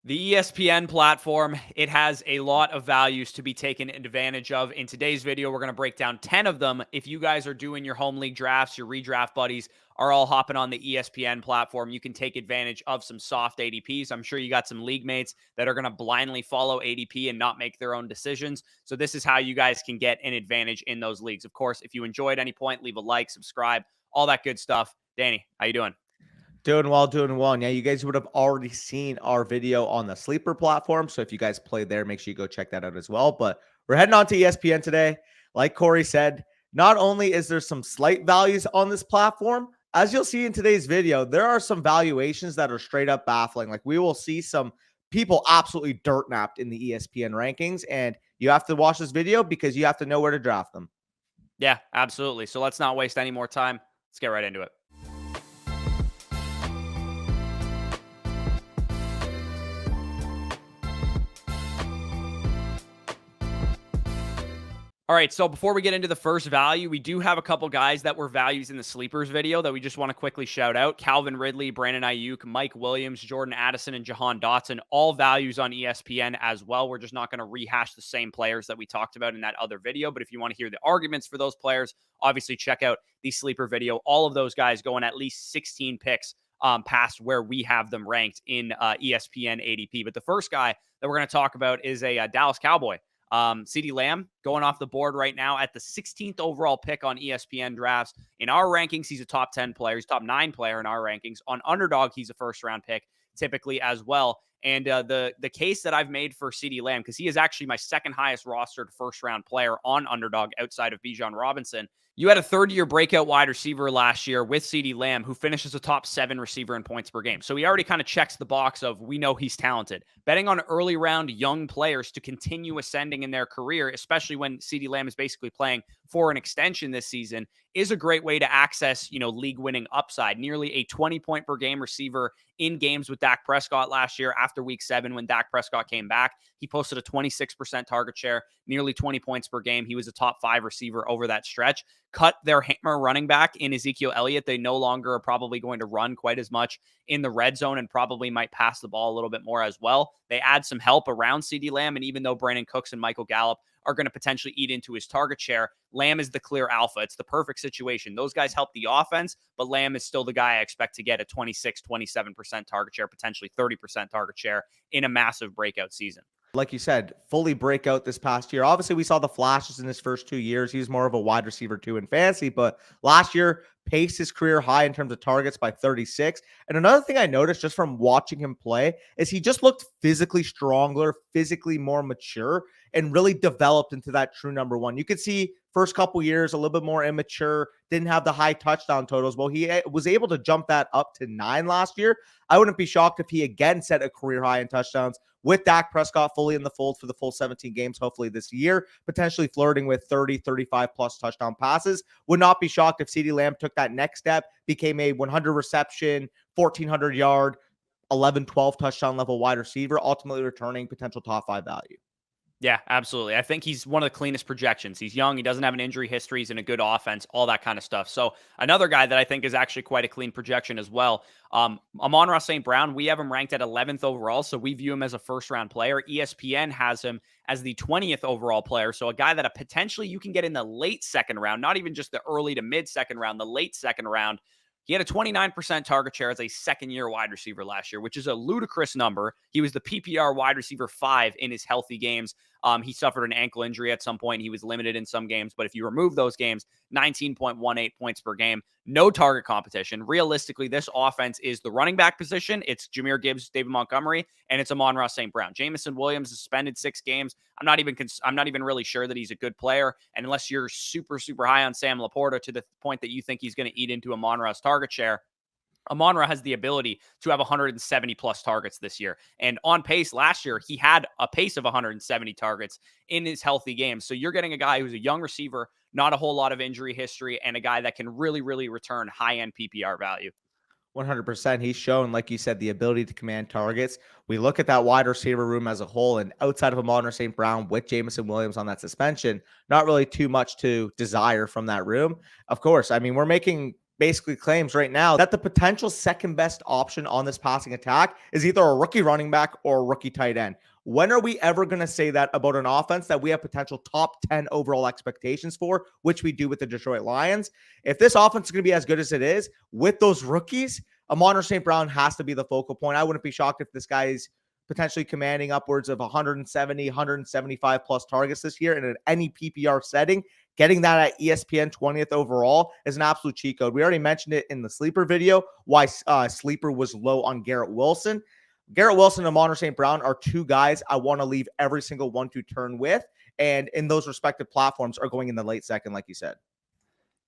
The ESPN platform, it has a lot of values to be taken advantage of. In today's video, we're going to break down 10 of them. If you guys are doing your home league drafts, your redraft buddies are all hopping on the ESPN platform, you can take advantage of some soft ADPs. I'm sure you got some league mates that are going to blindly follow ADP and not make their own decisions. So this is how you guys can get an advantage in those leagues. Of course, if you enjoyed any point, leave a like, subscribe, all that good stuff. Danny, how you doing? Doing well, doing well. And yeah, you guys would have already seen our video on the Sleeper platform. So if you guys played there, make sure you go check that out as well. But we're heading on to ESPN today. Like Corey said, not only is there some slight values on this platform, as you'll see in today's video, there are some valuations that are straight up baffling. Like we will see some people absolutely dirt napped in the ESPN rankings. And you have to watch this video because you have to know where to draft them. Yeah, absolutely. So let's not waste any more time. Let's get right into it. All right, so before we get into the first value, we do have a couple guys that were values in the sleepers video that we just want to quickly shout out. Calvin Ridley, Brandon Ayuk, Mike Williams, Jordan Addison, and Jahan Dotson, all values on ESPN as well. We're just not going to rehash the same players that we talked about in that other video, but if you want to hear the arguments for those players, obviously check out the sleeper video. All of those guys going at least 16 picks past where we have them ranked in ESPN ADP. But the first guy that we're going to talk about is a Dallas Cowboy. Ceedee Lamb going off the board right now at the 16th overall pick on ESPN drafts. In our rankings, he's a top 10 player. He's top 9 player in our rankings. On Underdog, he's a first round pick typically as well. And the case that I've made for Ceedee Lamb, because he is actually my second highest rostered first round player on Underdog outside of Bijan Robinson. You had a third-year breakout wide receiver last year with Ceedee Lamb, who finishes a top 7 receiver in points per game. So he already kind of checks the box of we know he's talented. Betting on early round young players to continue ascending in their career, especially when Ceedee Lamb is basically playing for an extension this season, is a great way to access, league-winning upside. Nearly a 20-point per game receiver in games with Dak Prescott last year after week 7 when Dak Prescott came back. He posted a 26% target share, nearly 20 points per game. He was a top 5 receiver over that stretch. Cut their hammer running back in Ezekiel Elliott. They no longer are probably going to run quite as much in the red zone and probably might pass the ball a little bit more as well. They add some help around Ceedee Lamb, and even though Brandon Cooks and Michael Gallup are going to potentially eat into his target share, Lamb is the clear alpha. It's the perfect situation. Those guys help the offense, but Lamb is still the guy I expect to get a 26, 27% target share, potentially 30% target share in a massive breakout season. Like you said, fully breakout this past year. Obviously, we saw the flashes in his first 2 years. He's more of a wide receiver too in fantasy, but last year paced his career high in terms of targets by 36. And another thing I noticed just from watching him play is he just looked physically stronger, physically more mature, and really developed into that true number one. You could see first couple years a little bit more immature, didn't have the high touchdown totals. Well, he was able to jump that up to 9 last year. I wouldn't be shocked if he again set a career high in touchdowns with Dak Prescott fully in the fold for the full 17 games, hopefully this year, potentially flirting with 30, 35 plus touchdown passes. Would not be shocked if Ceedee Lamb took that next step, became a 100 reception, 1,400 yard, 11, 12 touchdown level wide receiver, ultimately returning potential top 5 value. Yeah, absolutely. I think he's one of the cleanest projections. He's young. He doesn't have an injury history. He's in a good offense, all that kind of stuff. So another guy that I think is actually quite a clean projection as well. Amon Ra St Brown, we have him ranked at 11th overall. So we view him as a first round player. ESPN has him as the 20th overall player. So a guy that potentially you can get in the late second round, not even just the early to mid second round, the late second round. He had a 29% target share as a second-year wide receiver last year, which is a ludicrous number. He was the PPR wide receiver 5 in his healthy games. He suffered an ankle injury at some point. He was limited in some games, but if you remove those games, 19.18 points per game, no target competition. Realistically, this offense is the running back position. It's Jahmyr Gibbs, David Montgomery, and it's Amon Ra St. Brown. Jamison Williams suspended 6 games. I'm not even really sure that he's a good player. And unless you're super, super high on Sam Laporta to the point that you think he's going to eat into Amon Ra's target share, Amon Ra has the ability to have 170 plus targets this year. And on pace last year, he had a pace of 170 targets in his healthy games. So you're getting a guy who's a young receiver, not a whole lot of injury history, and a guy that can really, really return high-end PPR value. 100%. He's shown, like you said, the ability to command targets. We look at that wide receiver room as a whole, and outside of Amon Ra St. Brown with Jamison Williams on that suspension, not really too much to desire from that room. Of course, I mean, we're making basically claims right now that the potential second best option on this passing attack is either a rookie running back or a rookie tight end. When are we ever going to say that about an offense that we have potential top 10 overall expectations for, which we do with the Detroit Lions? If this offense is going to be as good as it is with those rookies, Amon Ra St Brown has to be the focal point. I wouldn't be shocked if this guy is potentially commanding upwards of 170, 175 plus targets this year. And in any PPR setting, getting that at ESPN 20th overall is an absolute cheat code. We already mentioned it in the sleeper video, why sleeper was low on Garrett Wilson. Garrett Wilson and Amon Ra St Brown are two guys I want to leave every single 1-2 turn with. And in those respective platforms are going in the late second, like you said.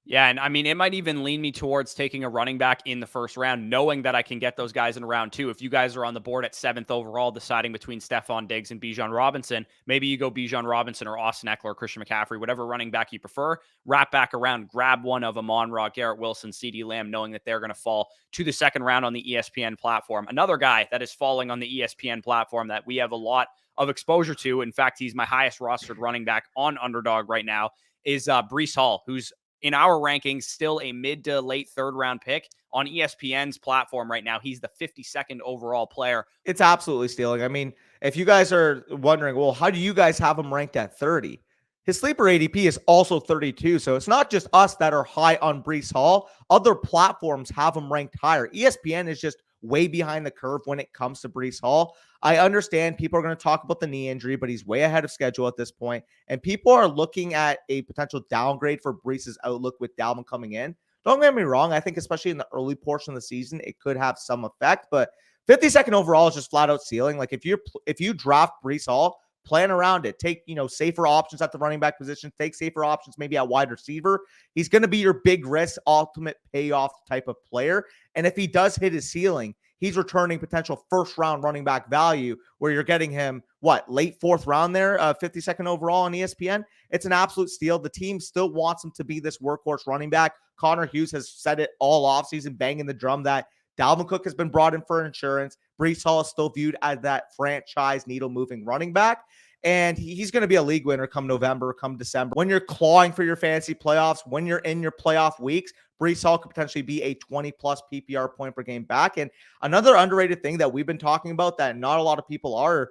Yeah, and I mean, it might even lean me towards taking a running back in the first round, knowing that I can get those guys in round 2. If you guys are on the board at 7th overall, deciding between Stephon Diggs and Bijan Robinson, maybe you go Bijan Robinson or Austin Eckler or Christian McCaffrey, whatever running back you prefer, wrap back around, grab one of Amon Ra, Garrett Wilson, Ceedee Lamb, knowing that they're going to fall to the second round on the ESPN platform. Another guy that is falling on the ESPN platform that we have a lot of exposure to, in fact, he's my highest rostered running back on Underdog right now, is Breece Hall, who's in our rankings, still a mid to late third round pick on ESPN's platform right now. He's the 52nd overall player. It's absolutely stealing. I mean, if you guys are wondering, well, how do you guys have him ranked at 30? His sleeper ADP is also 32. So it's not just us that are high on Breece Hall. Other platforms have him ranked higher. ESPN is just way behind the curve when it comes to Breece Hall. I understand people are going to talk about the knee injury, but he's way ahead of schedule at this point. And people are looking at a potential downgrade for Breece's outlook with Dalvin coming in. Don't get me wrong. I think especially in the early portion of the season, it could have some effect, but 52nd overall is just flat out ceiling. Like if you draft Breece Hall, plan around it. Take, safer options at the running back position. Take safer options maybe at wide receiver. He's going to be your big risk, ultimate payoff type of player. And if he does hit his ceiling, he's returning potential first round running back value where you're getting him, late fourth round there, 52nd overall on ESPN. It's an absolute steal. The team still wants him to be this workhorse running back. Connor Hughes has said it all offseason, banging the drum that Dalvin Cook has been brought in for insurance. Breece Hall is still viewed as that franchise needle-moving running back. And he's going to be a league winner come November, come December. When you're clawing for your fantasy playoffs, when you're in your playoff weeks, Breece Hall could potentially be a 20-plus PPR point per game back. And another underrated thing that we've been talking about that not a lot of people are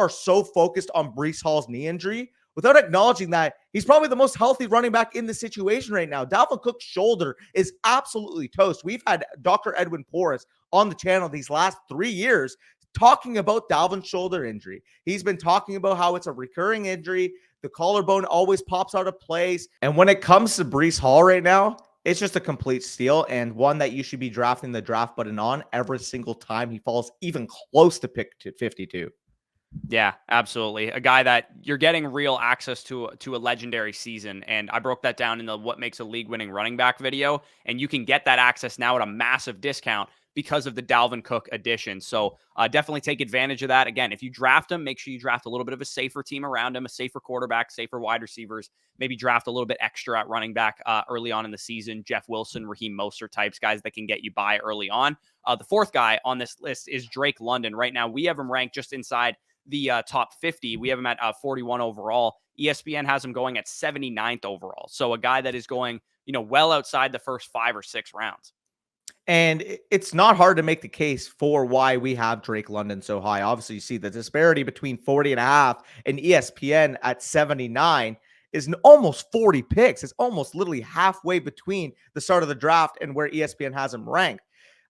so focused on Breece Hall's knee injury without acknowledging that he's probably the most healthy running back in the situation right now. Dalvin Cook's shoulder is absolutely toast. We've had Dr. Edwin Porras on the channel these last 3 years talking about Dalvin's shoulder injury. He's been talking about how it's a recurring injury. The collarbone always pops out of place. And when it comes to Breece Hall right now, it's just a complete steal and one that you should be drafting the draft button on every single time he falls even close to pick 52. Yeah, absolutely. A guy that you're getting real access to a legendary season. And I broke that down in the what makes a league winning running back video. And you can get that access now at a massive discount because of the Dalvin Cook addition. So definitely take advantage of that. Again, if you draft him, make sure you draft a little bit of a safer team around him, a safer quarterback, safer wide receivers, maybe draft a little bit extra at running back early on in the season. Jeff Wilson, Raheem Mostert types, guys that can get you by early on. The fourth guy on this list is Drake London. Right now, we have him ranked just inside the top 50. We have him at 41 overall. ESPN has him going at 79th overall. So a guy that is going, well outside the first 5 or 6 rounds. And it's not hard to make the case for why we have Drake London so high. Obviously, you see the disparity between 40.5 and ESPN at 79 is almost 40 picks. It's almost literally halfway between the start of the draft and where ESPN has him ranked.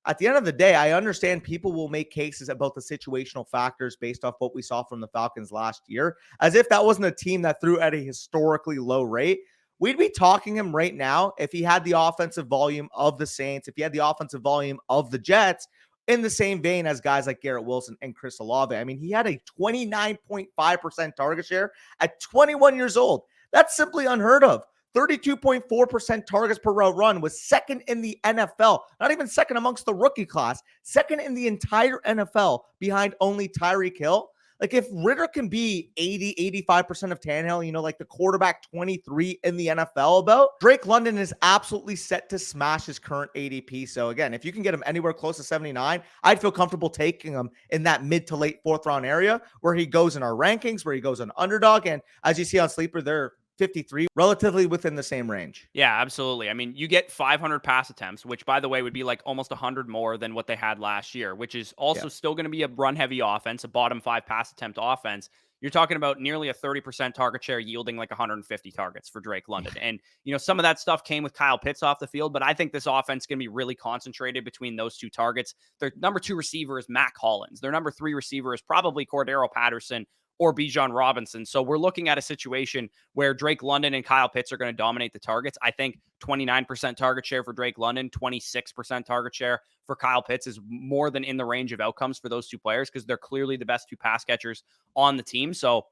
At the end of the day, I understand people will make cases about the situational factors based off what we saw from the Falcons last year, as if that wasn't a team that threw at a historically low rate. We'd be talking him right now if he had the offensive volume of the Saints, if he had the offensive volume of the Jets, in the same vein as guys like Garrett Wilson and Chris Olave. I mean, he had a 29.5% target share at 21 years old. That's simply unheard of. 32.4% targets per route run was second in the NFL, not even second amongst the rookie class, second in the entire NFL behind only Tyreek Hill. Like if Ritter can be 85% of Tannehill, like the quarterback 23 in the NFL about, Drake London is absolutely set to smash his current ADP. So again, if you can get him anywhere close to 79, I'd feel comfortable taking him in that mid to late fourth round area where he goes in our rankings, where he goes on Underdog. And as you see on Sleeper, they're 53, relatively within the same range. Yeah, absolutely. I mean, you get 500 pass attempts, which, by the way, would be like almost 100 more than what they had last year, which is Yeah. also still going to be a run heavy offense, a bottom 5 pass attempt offense. You're talking about nearly a 30% target share yielding like 150 targets for Drake London. And, some of that stuff came with Kyle Pitts off the field, but I think this offense is going to be really concentrated between those two targets. Their number 2 receiver is Mac Hollins. Their number 3 receiver is probably Cordero Patterson or Bijan Robinson. So we're looking at a situation where Drake London and Kyle Pitts are going to dominate the targets. I think 29% target share for Drake London, 26% target share for Kyle Pitts is more than in the range of outcomes for those two players because they're clearly the best 2 pass catchers on the team. So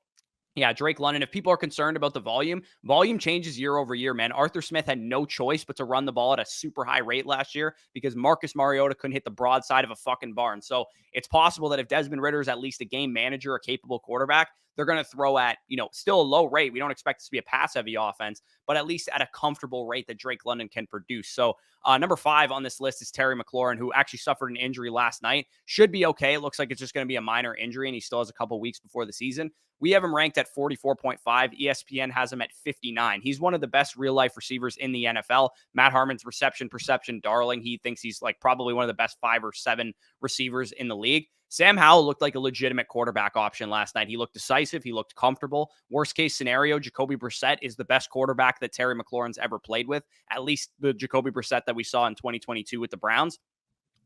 yeah, Drake London, if people are concerned about the volume changes year over year, man. Arthur Smith had no choice but to run the ball at a super high rate last year because Marcus Mariota couldn't hit the broadside of a fucking barn. So it's possible that if Desmond Ridder is at least a game manager, a capable quarterback, they're going to throw at, still a low rate. We don't expect this to be a pass-heavy offense, but at least at a comfortable rate that Drake London can produce. So number 5 on this list is Terry McLaurin, who actually suffered an injury last night. Should be okay. It looks like it's just going to be a minor injury, and he still has a couple weeks before the season. We have him ranked at 44.5. ESPN has him at 59. He's one of the best real-life receivers in the NFL. Matt Harmon's reception perception darling. He thinks he's like probably one of the best 5 or 7 receivers in the league. Sam Howell looked like a legitimate quarterback option last night. He looked decisive. He looked comfortable. Worst case scenario, Jacoby Brissett is the best quarterback that Terry McLaurin's ever played with, at least the Jacoby Brissett that we saw in 2022 with the Browns.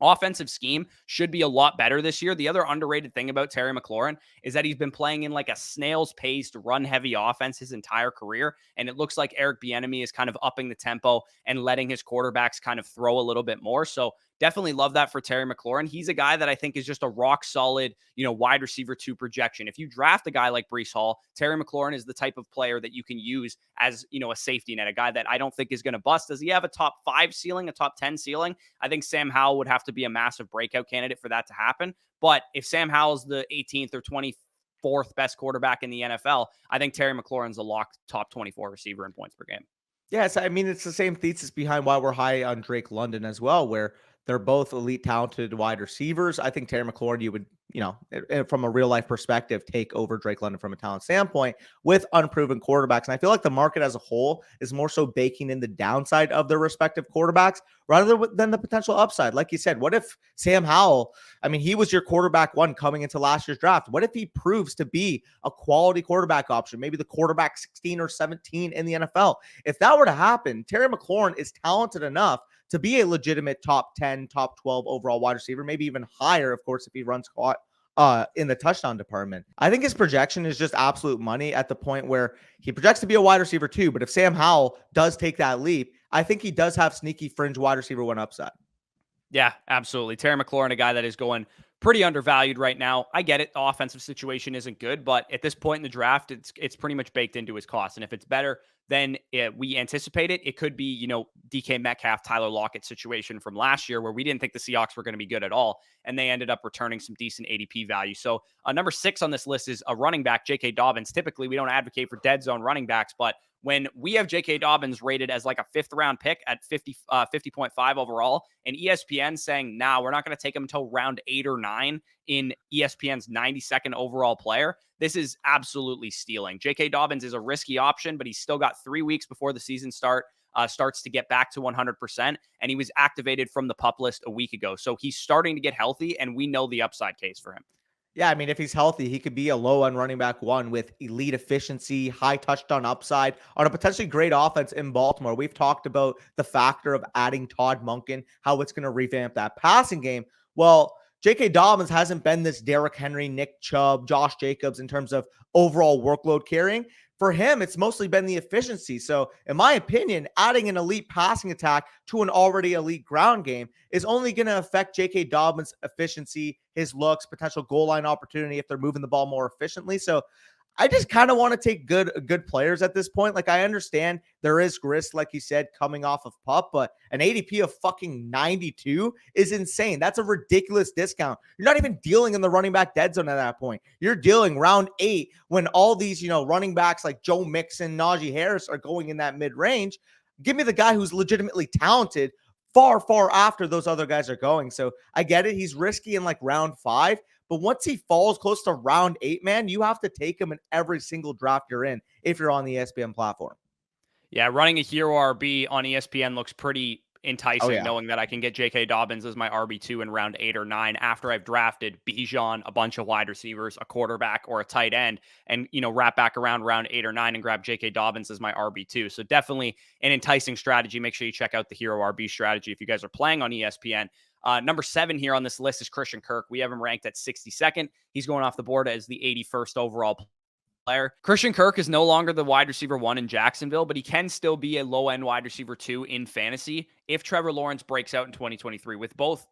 Offensive scheme should be a lot better this year. The other underrated thing about Terry McLaurin is that he's been playing in like a snail's paced run heavy offense his entire career. And it looks like Eric Bieniemy is kind of upping the tempo and letting his quarterbacks kind of throw a little bit more. So definitely love that for Terry McLaurin. He's a guy that I think is just a rock solid, wide receiver 2 projection. If you draft a guy like Breece Hall, Terry McLaurin is the type of player that you can use as, a safety net, a guy that I don't think is going to bust. Does he have a top 5 ceiling, a top 10 ceiling? I think Sam Howell would have to be a massive breakout candidate for that to happen. But if Sam Howell's the 18th or 24th best quarterback in the NFL, I think Terry McLaurin's a locked top 24 receiver in points per game. Yes, I mean, it's the same thesis behind why we're high on Drake London as well, where they're both elite talented wide receivers. I think Terry McLaurin, you would, from a real life perspective, take over Drake London from a talent standpoint with unproven quarterbacks. And I feel like the market as a whole is more so baking in the downside of their respective quarterbacks rather than the potential upside. Like you said, what if Sam Howell, I mean, he was your quarterback 1 coming into last year's draft. What if he proves to be a quality quarterback option, maybe the quarterback 16 or 17 in the NFL? If that were to happen, Terry McLaurin is talented enough to be a legitimate top 10, top 12 overall wide receiver, maybe even higher, of course, if he runs hot in the touchdown department. I think his projection is just absolute money at the point where he projects to be a wide receiver 2. But if Sam Howell does take that leap, I think he does have sneaky fringe wide receiver 1 upside. Yeah, absolutely. Terry McLaurin, a guy that is going pretty undervalued right now. I get it. The offensive situation isn't good, but at this point in the draft, it's pretty much baked into his cost. And if it's better than we anticipate it could be, DK Metcalf, Tyler Lockett situation from last year where we didn't think the Seahawks were going to be good at all. And they ended up returning some decent ADP value. So number 6 on this list is a running back, J.K. Dobbins. Typically, we don't advocate for dead zone running backs, but when we have J.K. Dobbins rated as like a 5th round pick at 50.5 overall, and ESPN saying, we're not going to take him until round 8 or 9 in ESPN's 92nd overall player, this is absolutely stealing. J.K. Dobbins is a risky option, but he's still got 3 weeks before the season starts to get back to 100%, and he was activated from the PUP list a week ago. So he's starting to get healthy, and we know the upside case for him. Yeah, I mean, if he's healthy, he could be a low-end running back 1 with elite efficiency, high touchdown upside on a potentially great offense in Baltimore. We've talked about the factor of adding Todd Monken, how it's going to revamp that passing game. Well, J.K. Dobbins hasn't been this Derrick Henry, Nick Chubb, Josh Jacobs in terms of overall workload carrying. For him, it's mostly been the efficiency. So, in my opinion, adding an elite passing attack to an already elite ground game is only going to affect J.K. Dobbins' efficiency, his looks, potential goal line opportunity if they're moving the ball more efficiently. So, I just kind of want to take good players at this point. Like, I understand there is risk, like you said, coming off of PUP, but an ADP of fucking 92 is insane. That's a ridiculous discount. You're not even dealing in the running back dead zone at that point. You're dealing round 8 when all these, running backs like Joe Mixon, Najee Harris are going in that mid-range. Give me the guy who's legitimately talented far after those other guys are going. So I get it. He's risky in like round 5, But once he falls close to round 8, man, you have to take him in every single draft you're in if you're on the ESPN platform. Yeah, running a hero RB on ESPN looks pretty Oh, enticing, yeah. knowing that I can get J.K. Dobbins as my RB2 in round 8 or 9 after I've drafted Bijan, a bunch of wide receivers, a quarterback, or a tight end, and, wrap back around round 8 or 9 and grab J.K. Dobbins as my RB2. So definitely an enticing strategy. Make sure you check out the hero RB strategy if you guys are playing on ESPN. Number 7 here on this list is Christian Kirk. We have him ranked at 62nd. He's going off the board as the 81st overall player. Christian Kirk is no longer the wide receiver 1 in Jacksonville, but he can still be a low-end wide receiver 2 in fantasy if Trevor Lawrence breaks out in 2023. With both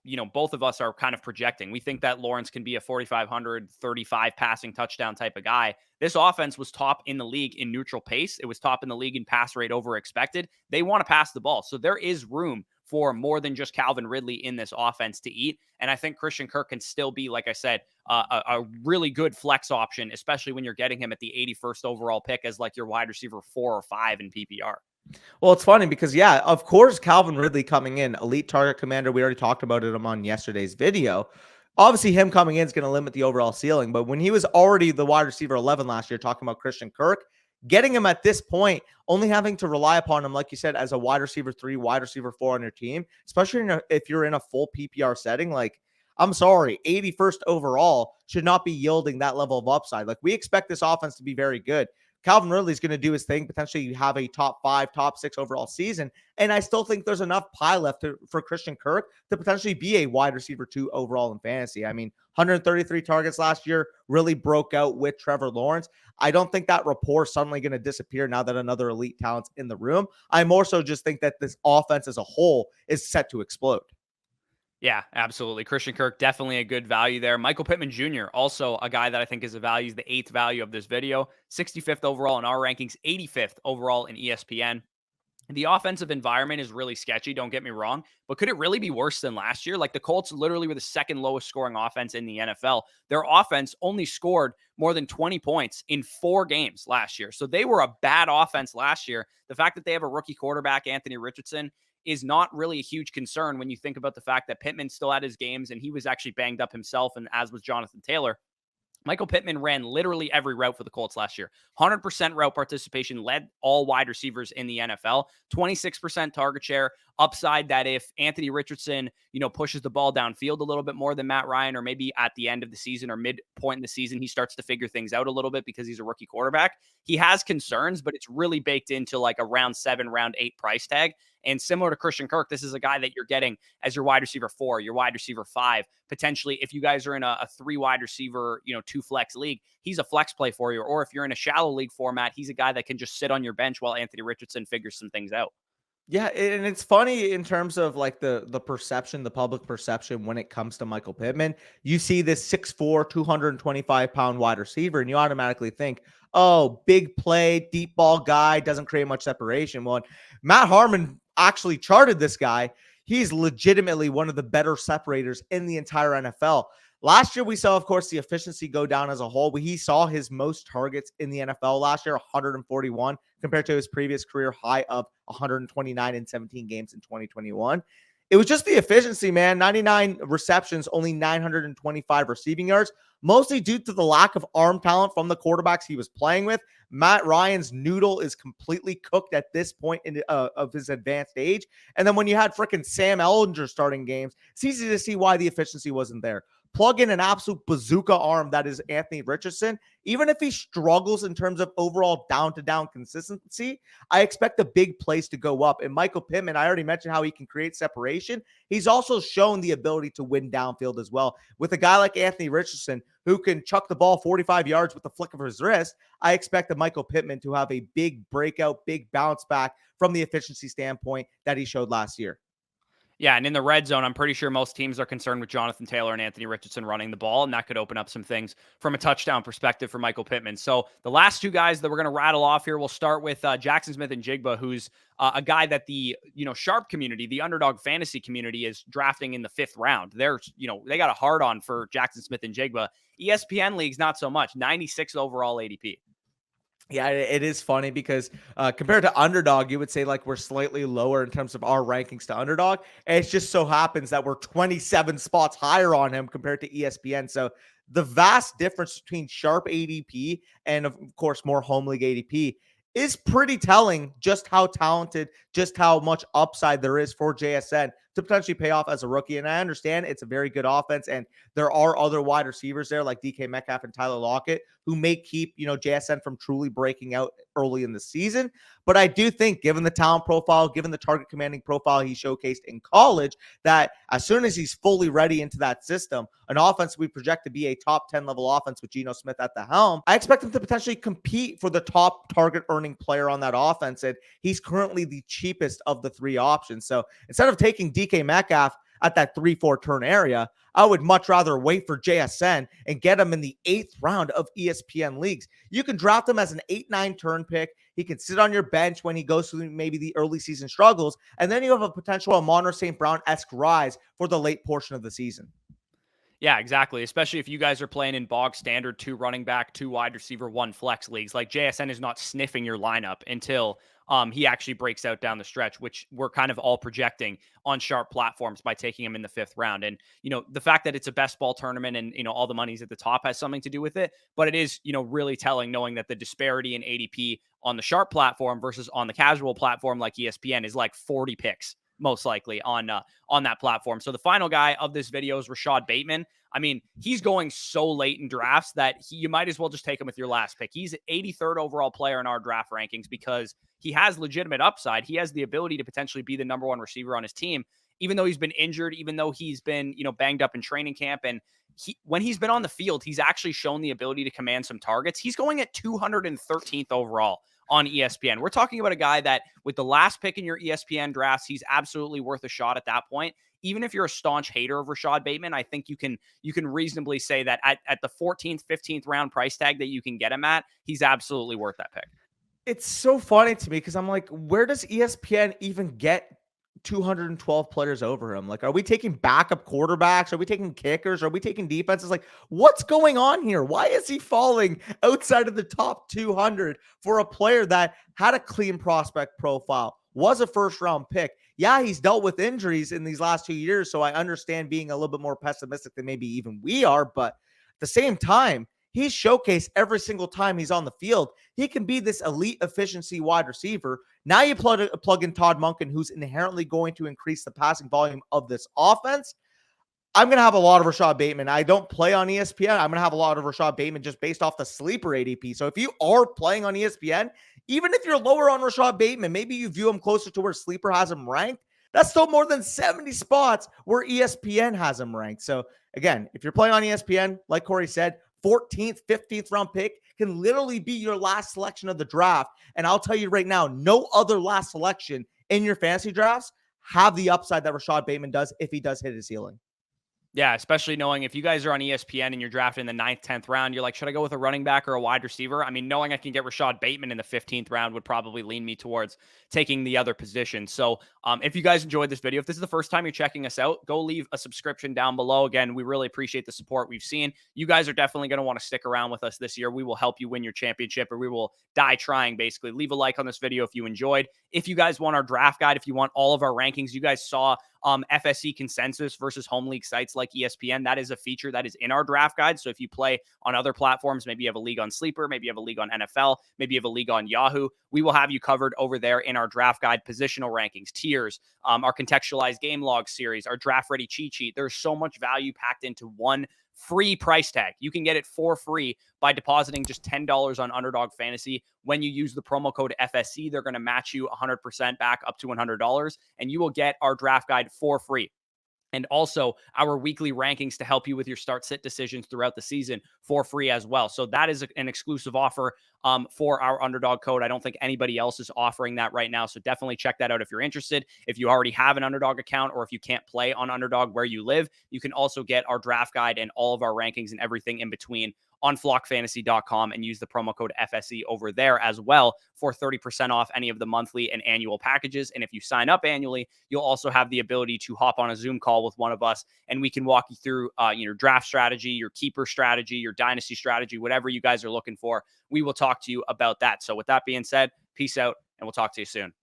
of us are kind of projecting. We think that Lawrence can be a 4,500, 35 passing touchdown type of guy. This offense was top in the league in neutral pace. It was top in the league in pass rate over expected. They want to pass the ball. So there is room for more than just Calvin Ridley in this offense to eat. And I think Christian Kirk can still be, like I said, a really good flex option, especially when you're getting him at the 81st overall pick as like your wide receiver 4 or 5 in PPR. Well, it's funny because, yeah, of course, Calvin Ridley coming in, elite target commander. We already talked about it on yesterday's video. Obviously, him coming in is going to limit the overall ceiling. But when he was already the wide receiver 11 last year, talking about Christian Kirk, getting him at this point, only having to rely upon him, like you said, as a wide receiver 3, wide receiver 4 on your team, especially if you're in a full PPR setting, like, I'm sorry, 81st overall should not be yielding that level of upside. Like, we expect this offense to be very good. Calvin Ridley is going to do his thing, potentially have a top 5, top 6 overall season. And I still think there's enough pie left for Christian Kirk to potentially be a wide receiver 2 overall in fantasy. I mean, 133 targets last year, really broke out with Trevor Lawrence. I don't think that rapport is suddenly going to disappear now that another elite talent's in the room. I more so just think that this offense as a whole is set to explode. Yeah, absolutely. Christian Kirk, definitely a good value there. Michael Pittman Jr., also a guy that I think is a value, is the 8th value of this video. 65th overall in our rankings, 85th overall in ESPN. The offensive environment is really sketchy, don't get me wrong, but could it really be worse than last year? Like, the Colts literally were the 2nd lowest scoring offense in the NFL. Their offense only scored more than 20 points in 4 games last year. So they were a bad offense last year. The fact that they have a rookie quarterback, Anthony Richardson, is not really a huge concern when you think about the fact that Pittman still had his games and he was actually banged up himself, and as was Jonathan Taylor. Michael Pittman ran literally every route for the Colts last year. 100% route participation, led all wide receivers in the NFL. 26% target share. Upside that if Anthony Richardson, pushes the ball downfield a little bit more than Matt Ryan, or maybe at the end of the season or midpoint in the season, he starts to figure things out a little bit because he's a rookie quarterback. He has concerns, but it's really baked into like a round 7, round 8 price tag. And similar to Christian Kirk, this is a guy that you're getting as your wide receiver 4, your wide receiver 5. Potentially, if you guys are in a 3 wide receiver, 2 flex league, he's a flex play for you. Or if you're in a shallow league format, he's a guy that can just sit on your bench while Anthony Richardson figures some things out. Yeah, and it's funny in terms of like the perception, the public perception when it comes to Michael Pittman. You see this 6'4", 225-pound wide receiver, and you automatically think, oh, big play, deep ball guy, doesn't create much separation. Well, Matt Harmon actually charted this guy. He's legitimately one of the better separators in the entire NFL. Last year, we saw, of course, the efficiency go down as a whole. He saw his most targets in the NFL last year, 141, compared to his previous career high of 129 in 17 games in 2021. It was just the efficiency, man. 99 receptions, only 925 receiving yards, mostly due to the lack of arm talent from the quarterbacks he was playing with. Matt Ryan's noodle is completely cooked at this point of his advanced age. And then when you had freaking Sam Ellinger starting games, it's easy to see why the efficiency wasn't there. Plug in an absolute bazooka arm that is Anthony Richardson. Even if he struggles in terms of overall down-to-down consistency, I expect the big plays to go up. And Michael Pittman, I already mentioned how he can create separation. He's also shown the ability to win downfield as well. With a guy like Anthony Richardson, who can chuck the ball 45 yards with the flick of his wrist, I expect the Michael Pittman to have a big breakout, big bounce back from the efficiency standpoint that he showed last year. Yeah, and in the red zone, I'm pretty sure most teams are concerned with Jonathan Taylor and Anthony Richardson running the ball, and that could open up some things from a touchdown perspective for Michael Pittman. So the last 2 guys that we're going to rattle off here, we'll start with Jaxon Smith-Njigba, who's a guy that the sharp community, the underdog fantasy community, is drafting in the 5th round. They got a hard on for Jaxon Smith-Njigba. ESPN leagues, not so much. 96th overall ADP. Yeah, it is funny because compared to underdog, you would say like we're slightly lower in terms of our rankings to underdog. And it just so happens that we're 27 spots higher on him compared to ESPN. So the vast difference between sharp ADP and, of course, more home league ADP is pretty telling just how talented, just how much upside there is for JSN to potentially pay off as a rookie. And I understand it's a very good offense, and there are other wide receivers there like DK Metcalf and Tyler Lockett who may keep, JSN from truly breaking out early in the season. But I do think, given the talent profile, given the target commanding profile he showcased in college, that as soon as he's fully ready into that system, an offense we project to be a top 10 level offense with Geno Smith at the helm, I expect him to potentially compete for the top target earning player on that offense. And he's currently the cheapest of the three options. So instead of taking DK Metcalf at that 3-4 turn area, I would much rather wait for JSN and get him in the 8th round of ESPN leagues. You can draft him as an 8-9 turn pick. He can sit on your bench when he goes through maybe the early season struggles. And then you have a potential Amon Ra St Brown-esque rise for the late portion of the season. Yeah, exactly. Especially if you guys are playing in bog standard 2 running back, 2 wide receiver, 1 flex leagues. Like, JSN is not sniffing your lineup until he actually breaks out down the stretch, which we're kind of all projecting on sharp platforms by taking him in the 5th round. And, the fact that it's a best ball tournament and, all the money's at the top has something to do with it. But it is, really telling knowing that the disparity in ADP on the sharp platform versus on the casual platform like ESPN is like 40 picks. Most likely on that platform. So the final guy of this video is Rashod Bateman. I mean, he's going so late in drafts that you might as well just take him with your last pick. He's 83rd overall player in our draft rankings because he has legitimate upside. He has the ability to potentially be the number 1 receiver on his team, even though he's been injured, even though he's been, banged up in training camp. And when he's been on the field, he's actually shown the ability to command some targets. He's going at 213th overall on ESPN. We're talking about a guy that with the last pick in your ESPN drafts, he's absolutely worth a shot at that point. Even if you're a staunch hater of Rashod Bateman, I think you can reasonably say that at the 14th, 15th round price tag that you can get him at, he's absolutely worth that pick. It's so funny to me because I'm like, where does ESPN even get 212 players over him? Like, are we taking backup quarterbacks? Are we taking kickers? Are we taking defenses? Like, what's going on here? Why is he falling outside of the top 200 for a player that had a clean prospect profile, was a 1st round pick? Yeah, he's dealt with injuries in these last 2 years, so I understand being a little bit more pessimistic than maybe even we are. But at the same time, he's showcased every single time he's on the field. He can be this elite efficiency wide receiver. Now you plug in Todd Monken, who's inherently going to increase the passing volume of this offense. I'm going to have a lot of Rashod Bateman. I don't play on ESPN. I'm going to have a lot of Rashod Bateman just based off the sleeper ADP. So if you are playing on ESPN, even if you're lower on Rashod Bateman, maybe you view him closer to where sleeper has him ranked. That's still more than 70 spots where ESPN has him ranked. So again, if you're playing on ESPN, like Corey said, 14th, 15th round pick can literally be your last selection of the draft. And I'll tell you right now, no other last selection in your fantasy drafts have the upside that Rashod Bateman does if he does hit his ceiling. Yeah, especially knowing if you guys are on ESPN and you're drafting in the 9th, 10th round, you're like, should I go with a running back or a wide receiver? I mean, knowing I can get Rashod Bateman in the 15th round would probably lean me towards taking the other position. So if you guys enjoyed this video, if this is the first time you're checking us out, go leave a subscription down below. Again, we really appreciate the support we've seen. You guys are definitely going to want to stick around with us this year. We will help you win your championship, or we will die trying, basically. Leave a like on this video if you enjoyed. If you guys want our draft guide, if you want all of our rankings, you guys saw FSC consensus versus home league sites like ESPN. That is a feature that is in our draft guide. So if you play on other platforms, maybe you have a league on Sleeper, maybe you have a league on NFL, maybe you have a league on Yahoo, we will have you covered over there in our draft guide, positional rankings, tiers, our contextualized game log series, our draft ready cheat sheet. There's so much value packed into one free price tag. You can get it for free by depositing just $10 on Underdog Fantasy. When you use the promo code FSC, they're going to match you 100% back up to $100, and you will get our draft guide for free. And also our weekly rankings to help you with your start-sit decisions throughout the season for free as well. So that is an exclusive offer for our Underdog code. I don't think anybody else is offering that right now. So definitely check that out if you're interested. If you already have an Underdog account, or if you can't play on Underdog where you live, you can also get our draft guide and all of our rankings and everything in between on flockfantasy.com and use the promo code FSE over there as well for 30% off any of the monthly and annual packages. And if you sign up annually, you'll also have the ability to hop on a Zoom call with one of us, and we can walk you through your draft strategy, your keeper strategy, your dynasty strategy, whatever you guys are looking for. We will talk to you about that. So with that being said, peace out, and we'll talk to you soon.